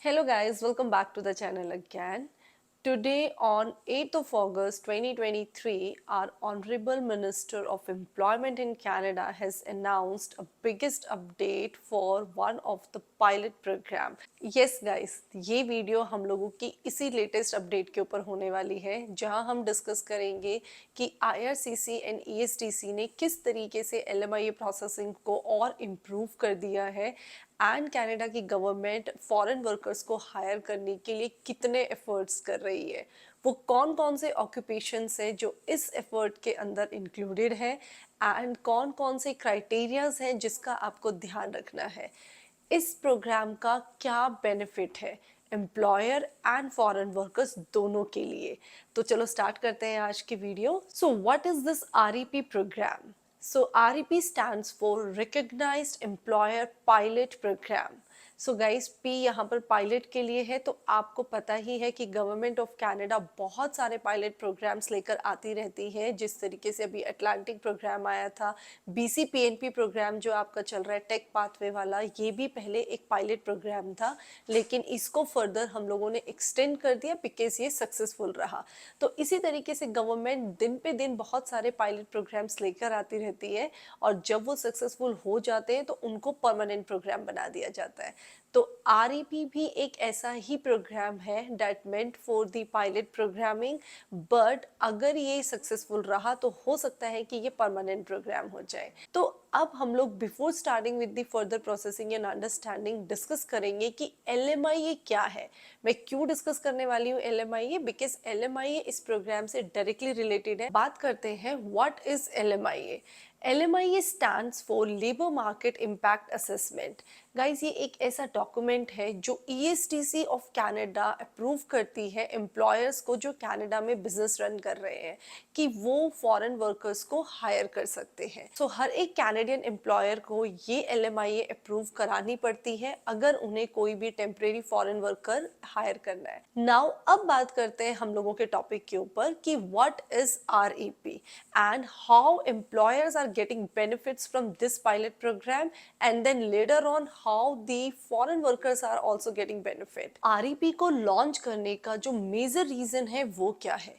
Hello guys, welcome back to the channel again. Today on 8th of August 2023, our Honorable Minister of Employment in Canada has announced a biggest update for one of the pilot program. Yes guys, ये video हम लोगों की इसी latest update के ऊपर होने वाली है जहां हम डिस्कस करेंगे कि IRCC एंड ESTC ने किस तरीके से LMIA प्रोसेसिंग को और इम्प्रूव कर दिया है एंड कनाडा की गवर्नमेंट फॉरेन वर्कर्स को हायर करने के लिए कितने एफर्ट्स कर रही है, वो कौन कौन से ऑक्यूपेशंस है जो इस एफर्ट के अंदर इंक्लूडेड है एंड कौन कौन से क्राइटेरियाज हैं जिसका आपको ध्यान रखना है। इस प्रोग्राम का क्या बेनिफिट है एम्प्लॉयर एंड फॉरेन वर्कर्स दोनों के लिए। तो चलो स्टार्ट करते हैं आज की video. So what is this REP program? So REP stands for Recognized Employer Pilot Program. So guys P यहाँ पर पायलट के लिए है। तो आपको पता ही है कि गवर्नमेंट ऑफ कनाडा बहुत सारे पायलट प्रोग्राम्स लेकर आती रहती है, जिस तरीके से अभी अटलांटिक प्रोग्राम आया था, BCPNP प्रोग्राम जो आपका चल रहा है टेक पाथवे वाला, ये भी पहले एक पायलट प्रोग्राम था, लेकिन इसको फर्दर हम लोगों ने एक्सटेंड कर दिया बिकॉज ये सक्सेसफुल रहा। तो इसी तरीके से गवर्नमेंट दिन पे दिन बहुत सारे पायलट प्रोग्राम्स लेकर आती रहती है और जब वो सक्सेसफुल हो जाते हैं तो उनको परमानेंट प्रोग्राम बना दिया जाता है। तो REP भी एक ऐसा ही प्रोग्राम है that meant for the pilot programming, but अगर ये सक्सेसफुल रहा तो हो सकता है कि ये परमानेंट प्रोग्राम हो जाए। तो अब हम लोग before starting with the further processing and understanding discuss करेंगे कि LMIA क्या है। मैं क्यों डिस्कस करने वाली हूँ LMIA, बिकॉज LMIA इस प्रोग्राम से डायरेक्टली रिलेटेड है। बात करते हैं what is LMIA। LMIA stands for labour market impact assessment. Guys ये एक ऐसा डॉक्यूमेंट है जो ESTC ऑफ कनाडा अप्रूव करती है एम्प्लॉयर्स को जो कनाडा में बिजनेस रन कर रहे हैं कि वो फॉरेन वर्कर्स को हायर कर सकते हैं। सो हर एक कैनेडियन एम्प्लॉयर को ये LMIA अप्रूव करानी पड़ती है अगर उन्हें कोई भी टेम्परेरी फॉरेन वर्कर हायर करना है। नाउ अब बात करते हैं हम लोगों के टॉपिक के ऊपर कि what is REP and how employers are getting benefits from this pilot program, and then later on how the foreign workers are also getting benefit। REP को लॉन्च करने का जो मेजर रीजन है वो क्या है?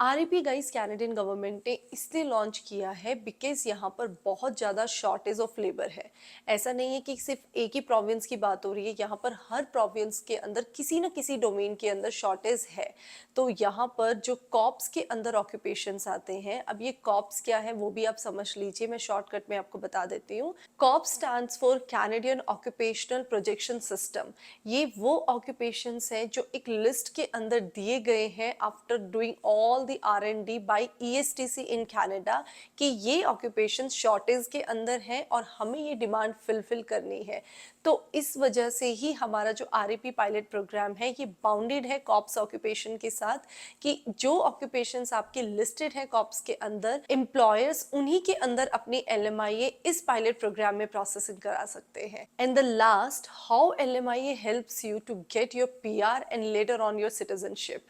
REP गाइस कैनेडियन गवर्नमेंट ने इसलिए लॉन्च किया है बिकॉज यहाँ पर बहुत ज़्यादा शॉर्टेज ऑफ लेबर है। ऐसा नहीं है कि सिर्फ एक ही प्रोविंस की बात हो रही है, यहाँ पर हर प्रोविंस के अंदर किसी न किसी डोमेन के अंदर शॉर्टेज है। तो यहाँ पर जो कॉप्स के अंदर ऑक्यूपेशंस आते हैं, अब ये कॉप्स क्या है वो भी आप समझ लीजिए, मैं शॉर्टकट में आपको बता देती हूँ। COP stands for Canadian occupational projection system. ये वो ऑक्यूपेशंस हैं जो एक लिस्ट के अंदर दिए गए हैं after doing all the R&D by ESTC in Canada कि ये ऑक्यूपेशन शॉर्टेज के अंदर है और हमें ये डिमांड फिलफिल करनी है। तो इस वजह से ही हमारा जो REP पायलट प्रोग्राम है ये बाउंडेड है कॉप्स ऑक्यूपेशन के साथ कि जो ऑक्यूपेशंस आपके लिस्टेड है कॉप्स के अंदर, एम्प्लॉयर्स उन्हीं के अंदर अपनी LMIA इस पायलट प्रोग्राम में प्रोसेसिंग करा सकते हैं। And the last, how LMIA helps you to get your PR and later on your citizenship.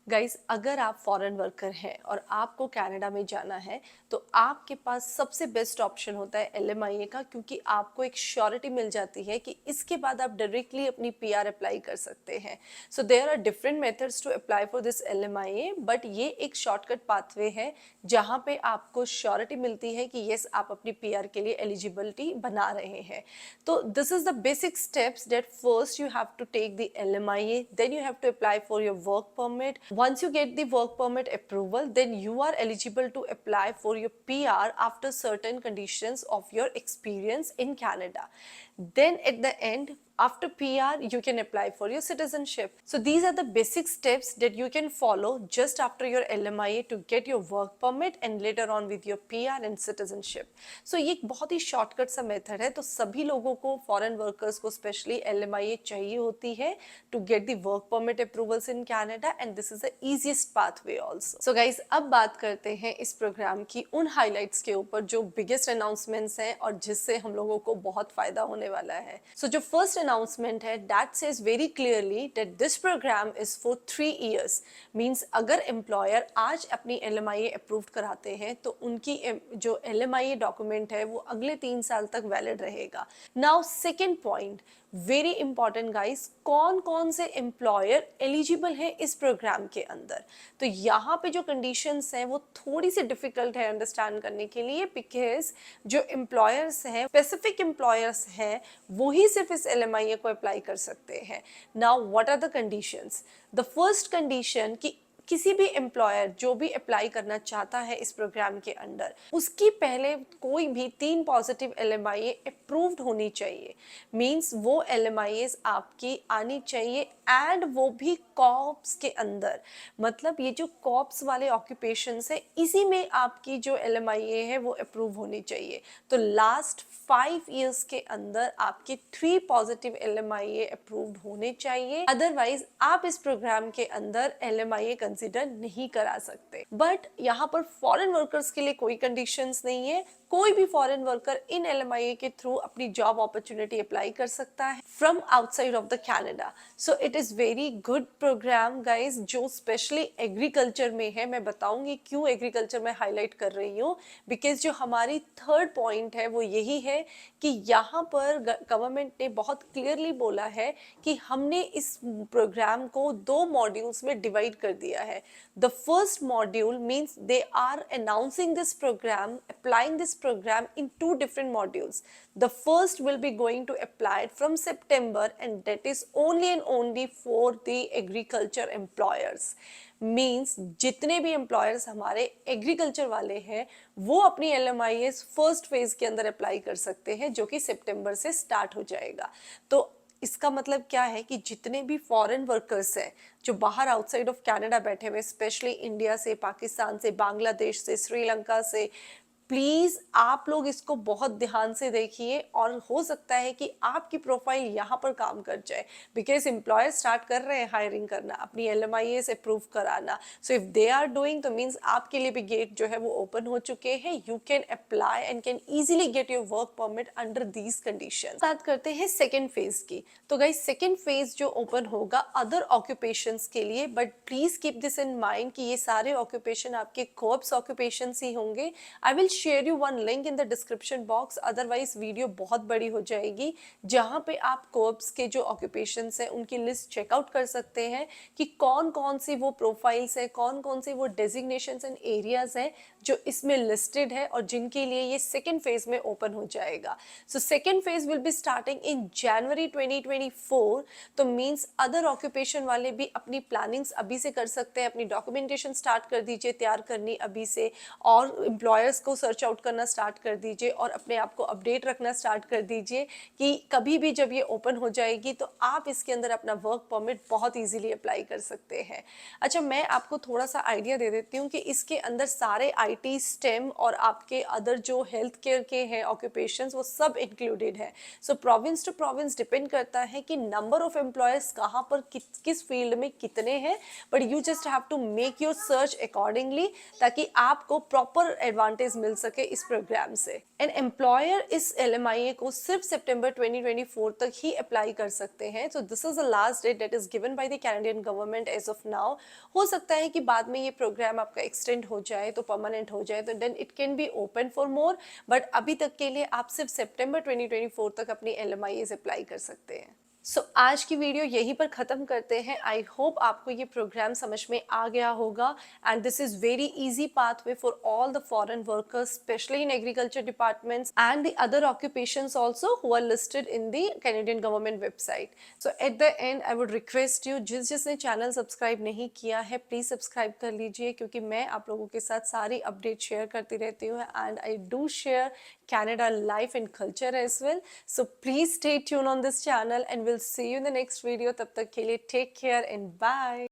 Guys अगर आप फॉरेन वर्कर हैं और आपको कनाडा में जाना है तो आपके पास सबसे बेस्ट ऑप्शन होता है LMIA का, क्योंकि आपको एक श्योरिटी मिल जाती है कि इसके बाद आप डायरेक्टली अपनी PR अप्लाई कर सकते हैं। So there are different methods to apply for this LMIA, but ये एक शॉर्टकट पाथवे है जहाँ पे आपको श्योरिटी मिलती है कि येस आप अपनी PR के लिए एलिजिबिलिटी बना रहे हैं। तो this is the basic steps that first you have to take the LMIA, then you have to apply for your work permit. Once you get the work permit approval, then you are eligible to apply for your PR after certain conditions of your experience in Canada. Then at the end, after PR, you can apply for your citizenship. So these are the basic steps that you can follow just after your LMIA to get your work permit and later on with your PR and citizenship. So ये एक बहुत ही shortcut सा method है। तो सभी लोगों को, foreign workers को स्पेशली LMIA चाहिए होती है to get the work permit approvals in Canada, and this is the easiest pathway also. So guys अब बात करते हैं इस प्रोग्राम की उन हाइलाइट्स के ऊपर जो बिगेस्ट अनाउंसमेंट्स हैं और जिससे हम लोगों को बहुत फायदा होने वाला है। So जो फर्स्ट announcement है that says very clearly that this program is for 3 years, means अगर employer आज अपनी LMIA approved कराते हैं तो उनकी जो LMIA डॉक्यूमेंट है वो अगले 3 साल तक वैलिड रहेगा। Now second point, very important guys, कौन कौन से एम्प्लॉयर एलिजिबल है इस प्रोग्राम के अंदर। तो यहाँ पे जो कंडीशंस हैं वो थोड़ी सी डिफिकल्ट है अंडरस्टैंड करने के लिए, बिकॉज जो एम्प्लॉयर्स हैं, स्पेसिफिक एम्प्लॉयर्स हैं, वो ही सिर्फ इस LMIA को अप्लाई कर सकते हैं। Now what are the conditions? The first condition कि किसी भी एम्प्लॉयर जो भी अप्लाई करना चाहता है इस प्रोग्राम के अंडर, उसकी पहले कोई भी 3 पॉजिटिव LMIA अप्रूव्ड होनी चाहिए। मींस वो LMIAs आपकी आनी चाहिए, एंड वो भी कॉप्स के अंदर। मतलब ये जो कॉप्स वाले ऑक्यूपेशंस है, इसी में आपकी जो LMIA है वो अप्रूव होनी चाहिए। तो लास्ट 5 इयर्स के अंदर आपके 3 पॉजिटिव LMIA अप्रूव्ड होने चाहिए, अदरवाइज आप इस प्रोग्राम के अंदर LMIA कंसिडर नहीं करा सकते। बट यहाँ पर फॉरेन वर्कर्स के लिए कोई कंडीशंस नहीं है। कोई भी फॉरेन वर्कर इन LMIA के थ्रू अपनी जॉब अपॉर्चुनिटी अप्लाई कर सकता है from outside of the Canada. So it is very good program guys, जो स्पेशली एग्रीकल्चर में है। मैं बताऊंगी क्यों एग्रीकल्चर में हाईलाइट कर रही हूँ, बिकॉज जो हमारी थर्ड पॉइंट है वो यही है कि यहाँ पर गवर्नमेंट ने बहुत क्लियरली बोला है कि हमने इस प्रोग्राम को 2 मॉड्यूल्स में डिवाइड कर दिया है। The first module means they are announcing this program, applying this program in 2 different modules. The first will be going to apply from September, and that is only and only for the agriculture employers. Means जितने भी employers हमारे agriculture वाले हैं वो अपनी LMIAs first phase के अंदर apply कर सकते हैं, जो कि सितंबर से स्टार्ट हो जाएगा। तो इसका मतलब क्या है कि जितने भी फॉरेन वर्कर्स हैं जो बाहर आउटसाइड ऑफ कनाडा बैठे हुए, स्पेशली इंडिया से, पाकिस्तान से, बांग्लादेश से, श्रीलंका से, प्लीज़ आप लोग इसको बहुत ध्यान से देखिए, और हो सकता है कि आपकी प्रोफाइल यहाँ पर काम कर जाए, बिकॉज एम्प्लॉयर स्टार्ट कर रहे हैं हायरिंग करना, अपनी LMIA से प्रूव कराना। So if they are doing, तो मीन्स आपके लिए भी गेट जो है वो ओपन हो चुके हैं। You can apply and can easily get your work permit under these condition. बात करते हैं सेकेंड फेज की। तो गाइस सेकेंड फेज जो ओपन होगा अदर ऑक्यूपेशंस के लिए, but please keep this in mind कि ये सारे ऑक्यूपेशन आपके कोऑप्स ऑक्यूपेशन ही होंगे। I will share you one link in the description box, otherwise video बहुत बड़ी हो जाएगी, जहां पे आप कोऑप्स के जो ऑक्यूपेशंस हैं उनकी लिस्ट चेकआउट कर सकते हैं कि कौन कौन सी वो प्रोफाइल्स है, कौन कौन सी वो डेजिग्नेशंस एंड एरियाज हैं जो इसमें लिस्टेड है और जिनके लिए ये सेकेंड फेज में ओपन हो जाएगा। So second phase will be starting in January 2024। तो मीन्स अदर ऑक्यूपेशन वाले भी अपनी प्लानिंग्स अभी से कर सकते हैं, अपनी डॉक्यूमेंटेशन स्टार्ट कर दीजिए तैयार करनी अभी से, और एम्प्लॉयर्स को सर्च आउट करना स्टार्ट कर दीजिए और अपने आप को अपडेट रखना स्टार्ट कर दीजिए कि कभी भी जब ये ओपन हो जाएगी तो आप इसके अंदर अपना वर्क परमिट बहुत ईजिली अप्लाई कर सकते हैं। अच्छा, मैं आपको थोड़ा सा आइडिया दे देती हूँ कि इसके अंदर सारे IT, STEM और आपके अदर जो हेल्थ केयर के हैं ऑक्यूपेशंस वो सब इंक्लूडेड है। सो प्रोविंस टू प्रोविंस डिपेंड करता है कि नंबर ऑफ एम्प्लॉयर्स कहाँ पर किस फील्ड में कितने हैं, but you just have to make your search accordingly, ताकि आपको प्रॉपर एडवांटेज मिल सके इस प्रोग्राम से। एन एम्प्लॉयर इस LMIA को सिर्फ सितंबर 2024 तक ही अप्लाई कर सकते हैं। So this is the last date that is given by the Canadian government as of now. हो सकता है कि बाद में ये प्रोग्राम आपका एक्सटेंड हो जाए, तो परमानेंट हो जाए, तो then it can be open for more, but अभी तक के लिए आप सिर्फ सितंबर 2024 तक अपनी LMIAs अप्लाई कर सकते हैं। आज की वीडियो यहीं पर ख़त्म करते हैं। आई होप आपको ये प्रोग्राम समझ में आ गया होगा, and this is very easy pathway for all the foreign workers, specially in agriculture departments and the other occupations also who are listed in the Canadian government website. So at the end I would request you, जिसने channel subscribe नहीं किया है please subscribe कर लीजिए, क्योंकि मैं आप लोगों के साथ सारी अपडेट शेयर करती रहती हूँ, and I do share Canada life and culture as well. So please stay tuned on this channel and we'll see you in the next video. तब तक के लिए take care and bye.